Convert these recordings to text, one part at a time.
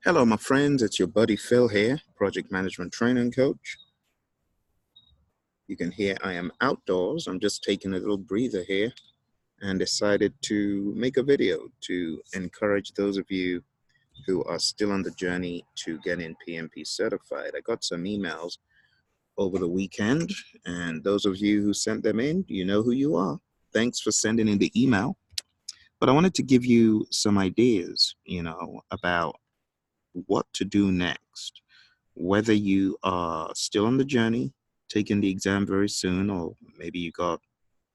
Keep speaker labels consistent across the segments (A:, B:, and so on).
A: Hello, my friends. It's your buddy Phil here, project management training coach. You can hear I am outdoors. I'm just taking a little breather here and decided to make a video to encourage those of you who are still on the journey to getting PMP certified. I got some emails over the weekend, and those of you who sent them in, you know who you are. Thanks for sending in the email. But I wanted to give you some ideas, about what to do next. Whether you are still on the journey, taking the exam very soon, or maybe you got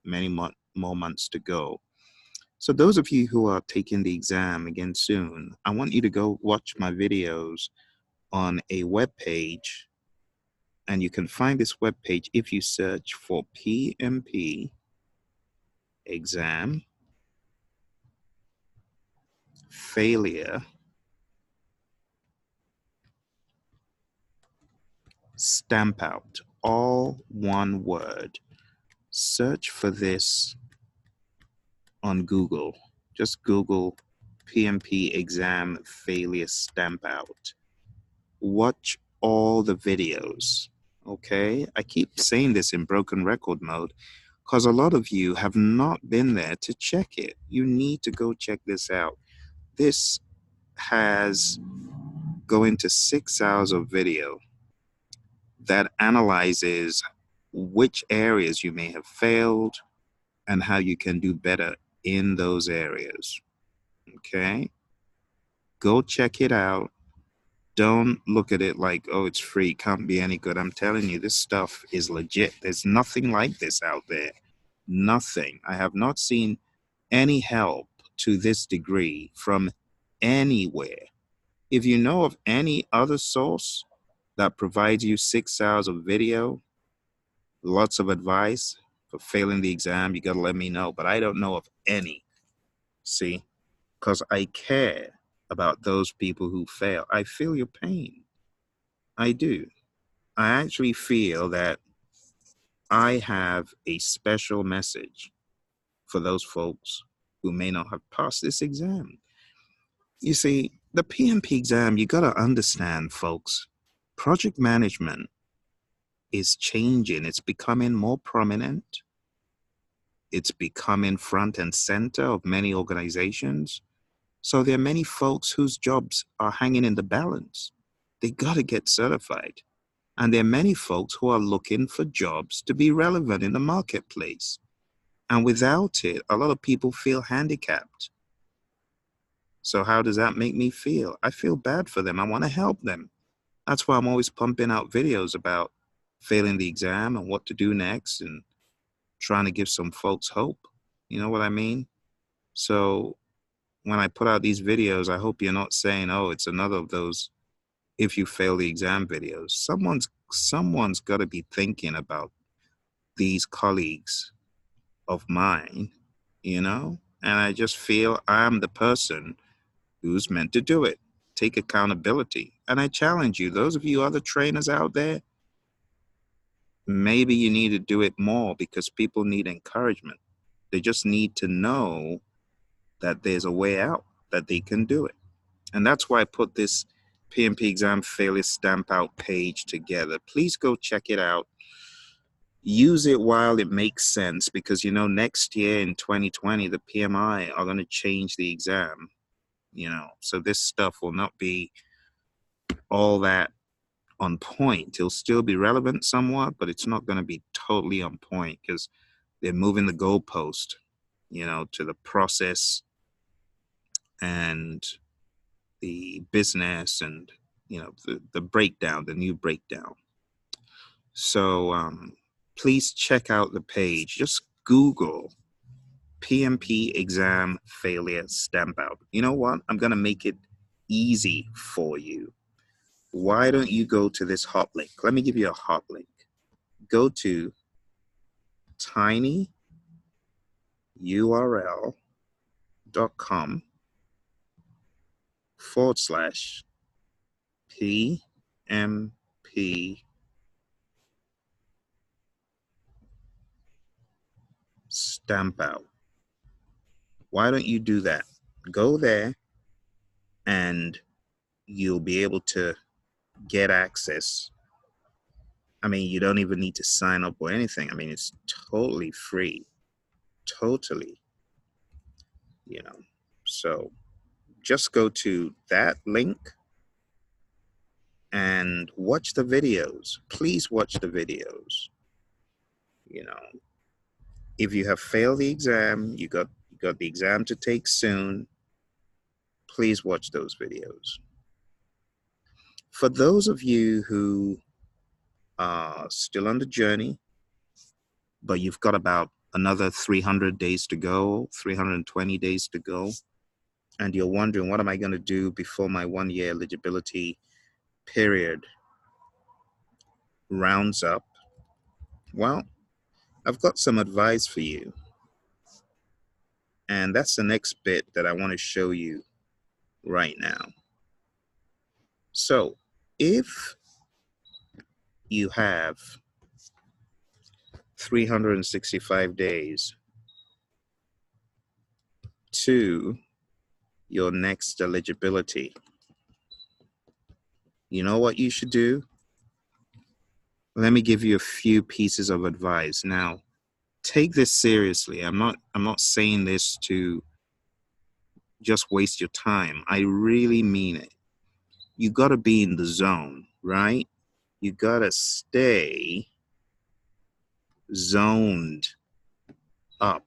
A: many more months to go. So those of you who are taking the exam again soon, I want you to go watch my videos on a web page, and you can find this web page if you search for PMP Exam Failure Stamp Out, all one word. Search for this on Google. Just Google PMP Exam Failure Stamp Out. Watch all the videos, okay? I keep saying this in broken record mode because a lot of you have not been there to check it. You need to go check this out. This has going to 6 hours of video that analyzes which areas you may have failed and how you can do better in those areas. Okay? Go check it out. Don't look at it like, oh, it's free, can't be any good. I'm telling you, this stuff is legit. There's nothing like this out there. Nothing. I have not seen any help to this degree from anywhere. If you know of any other source that provides you 6 hours of video, lots of advice for failing the exam, you got to let me know. But I don't know of any. See? Because I care about those people who fail. I feel your pain. I do. I actually feel that I have a special message for those folks who may not have passed this exam. You see, the PMP exam, you got to understand, folks, project management is changing. It's becoming more prominent. It's becoming front and center of many organizations. So there are many folks whose jobs are hanging in the balance. They got to get certified. And there are many folks who are looking for jobs to be relevant in the marketplace. And without it, a lot of people feel handicapped. So how does that make me feel? I feel bad for them. I want to help them. That's why I'm always pumping out videos about failing the exam and what to do next and trying to give some folks hope. You know what I mean? So when I put out these videos, I hope you're not saying, oh, it's another of those if you fail the exam videos. Someone's got to be thinking about these colleagues of mine, and I just feel I'm the person who's meant to do it. Take accountability. And I challenge you, those of you other trainers out there, maybe you need to do it more because people need encouragement. They just need to know that there's a way out, that they can do it. And that's why I put this PMP exam failure stamp out page together. Please go check it out. Use it while it makes sense because, next year in 2020, the PMI are going to change the exam, so this stuff will not be all that on point. It'll still be relevant somewhat, but it's not going to be totally on point because they're moving the goalpost, to the process and the business and, the breakdown, the new breakdown. So please check out the page. Just Google PMP exam failure stamp out. You know what? I'm going to make it easy for you. Why don't you go to this hot link? Let me give you a hot link. Go to tinyurl.com/PMP stamp out. Why don't you do that? Go there and you'll be able to get access. I mean, you don't even need to sign up or anything. I mean, it's totally free, totally, you know. So just go to that link and watch the videos. Please watch the videos. You know, if you have failed the exam, you got the exam to take soon, please watch those videos. For those of you who are still on the journey, but you've got about another 300 days to go, 320 days to go, and you're wondering, what am I going to do before my 1-year eligibility period rounds up? Well, I've got some advice for you. And that's the next bit that I want to show you right now. So if you have 365 days to your next eligibility, you know what you should do? Let me give you a few pieces of advice. Now, take this seriously. I'm not saying this to just waste your time. I really mean it. You got to be in the zone, right? You got to stay zoned up.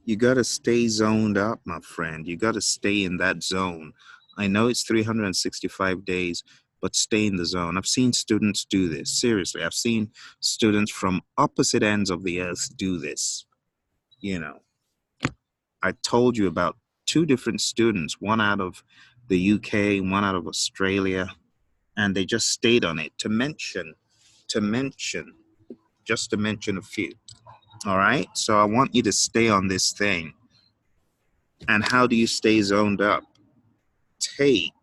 A: You got to stay zoned up, my friend. You got to stay in that zone. I know it's 365 days, but stay in the zone. I've seen students do this. Seriously, I've seen students from opposite ends of the earth do this. You know, I told you about 2 different students, one out of the UK, one out of Australia, and they just stayed on it just to mention a few. All right. So I want you to stay on this thing. And how do you stay zoned up? Take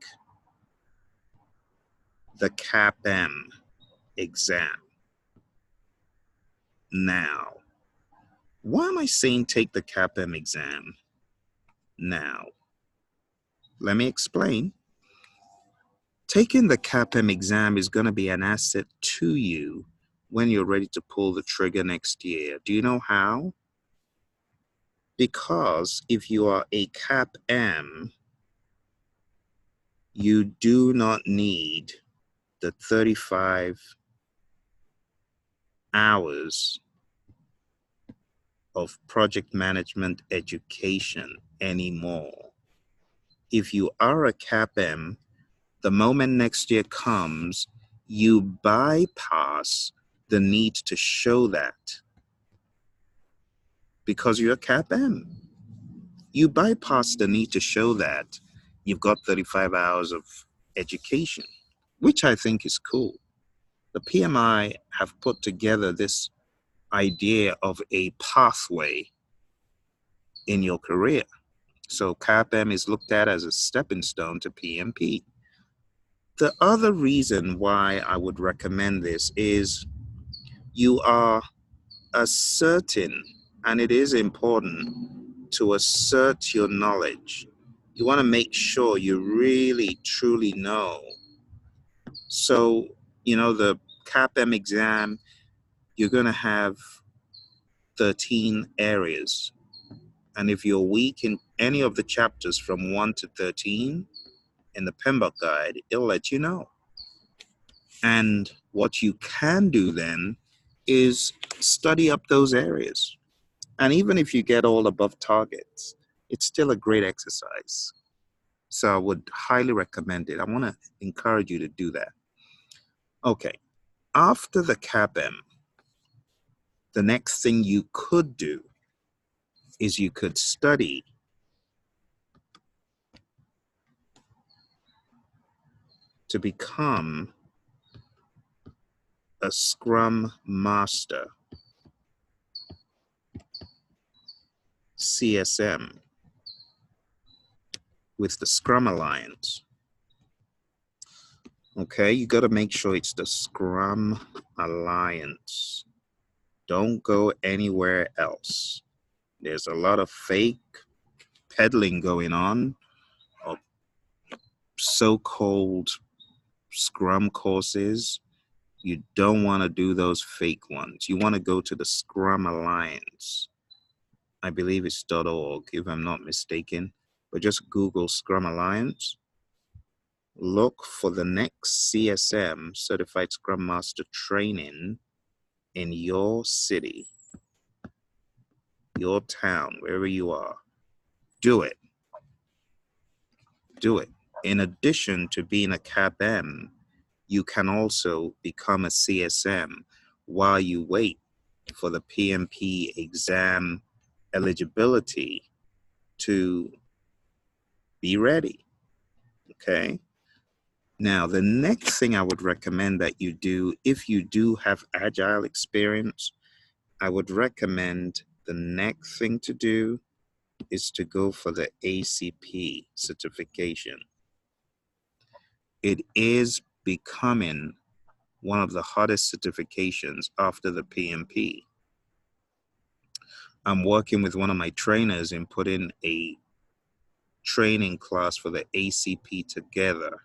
A: the CAPM exam. Now, why am I saying take the CAPM exam now? Let me explain. Taking the CAPM exam is going to be an asset to you when you're ready to pull the trigger next year. Do you know how? Because if you are a CAPM, you do not need the 35 hours of project management education anymore. If you are a CAPM, the moment next year comes, you bypass the need to show that because you're a CAPM. You bypass the need to show that you've got 35 hours of education, which I think is cool. The PMI have put together this idea of a pathway in your career. So CAPM is looked at as a stepping stone to PMP. The other reason why I would recommend this is you are asserting, and it is important to assert your knowledge. You want to make sure you really, truly know. So, the CAPM exam, you're going to have 13 areas. And if you're weak in any of the chapters from 1 to 13 in the PMBOK guide, it'll let you know. And what you can do then is study up those areas. And even if you get all above targets, it's still a great exercise. So I would highly recommend it. I want to encourage you to do that. Okay, after the CAPM, the next thing you could do is you could study to become a Scrum Master, CSM, with the Scrum Alliance. Okay, you got to make sure it's the Scrum Alliance. Don't go anywhere else. There's a lot of fake peddling going on of so-called Scrum courses, you don't want to do those fake ones. You want to go to the Scrum Alliance. I believe it's .org, if I'm not mistaken. But just Google Scrum Alliance. Look for the next CSM, Certified Scrum Master training in your city, your town, wherever you are. Do it. Do it. In addition to being a CAPM, you can also become a CSM while you wait for the PMP exam eligibility to be ready. Okay. Now, the next thing I would recommend that you do, if you do have agile experience, I would recommend the next thing to do is to go for the ACP certification. It is becoming one of the hottest certifications after the PMP. I'm working with one of my trainers in putting a training class for the ACP together,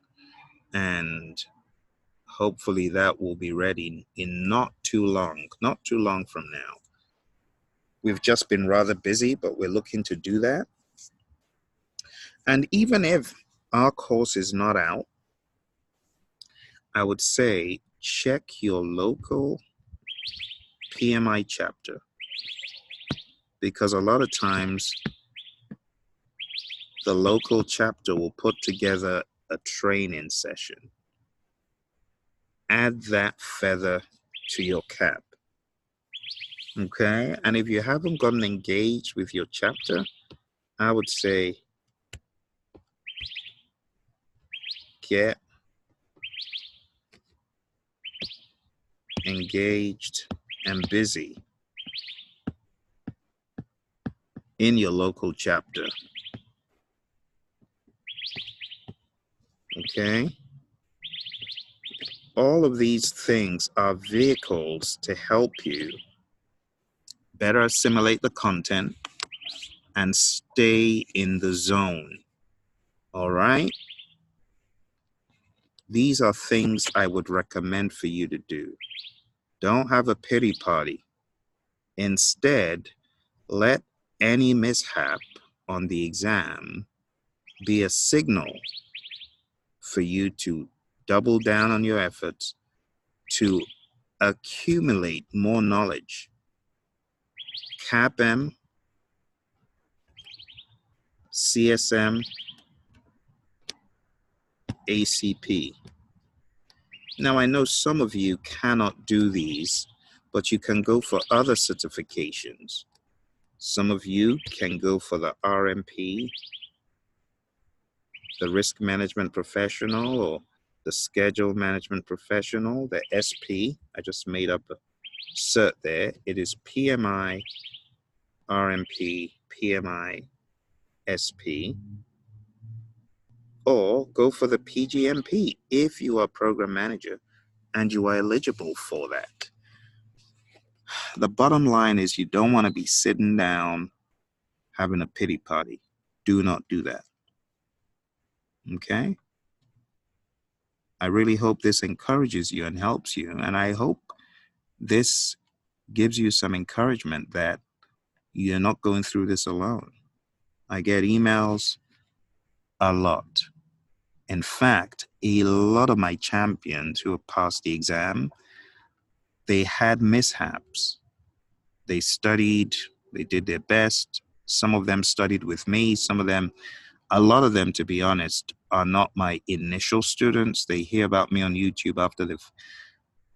A: and hopefully that will be ready in not too long from now. We've just been rather busy, but we're looking to do that. And even if our course is not out, I would say check your local PMI chapter, because a lot of times the local chapter will put together a training session. Add that feather to your cap. Okay? And if you haven't gotten engaged with your chapter, I would say get engaged and busy in your local chapter. Okay? All of these things are vehicles to help you better assimilate the content and stay in the zone. All right? These are things I would recommend for you to do. Don't have a pity party. Instead, let any mishap on the exam be a signal for you to double down on your efforts to accumulate more knowledge. CAPM, CSM, ACP. Now, I know some of you cannot do these, but you can go for other certifications. Some of you can go for the RMP, the Risk Management Professional, or the Schedule Management Professional, the SP. I just made up a cert there. It is PMI, RMP, PMI, SP. Or go for the PGMP if you are program manager and you are eligible for that. The bottom line is you don't want to be sitting down having a pity party. Do not do that. Okay? I really hope this encourages you and helps you. And I hope this gives you some encouragement that you're not going through this alone. I get emails a lot. In fact, a lot of my champions who have passed the exam, they had mishaps. They studied, they did their best. Some of them studied with me. A lot of them, to be honest, are not my initial students. They hear about me on YouTube after they've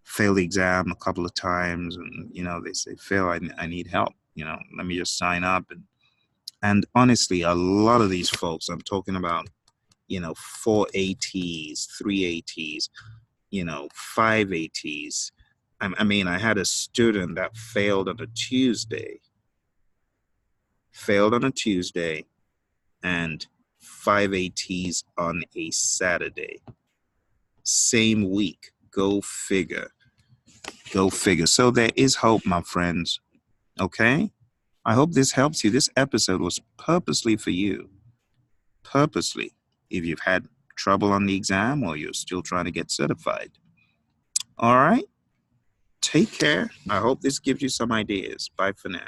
A: failed the exam a couple of times. And, they say, Phil, I need help. Let me just sign up. And honestly, a lot of these folks, I'm talking about, 4 ATs, 3 ATs, 5 ATs. I had a student that failed on a Tuesday, and 5 ATs on a Saturday. Same week. Go figure. So there is hope, my friends. Okay? I hope this helps you. This episode was purposely for you. Purposely. If you've had trouble on the exam or you're still trying to get certified. All right. Take care. I hope this gives you some ideas. Bye for now.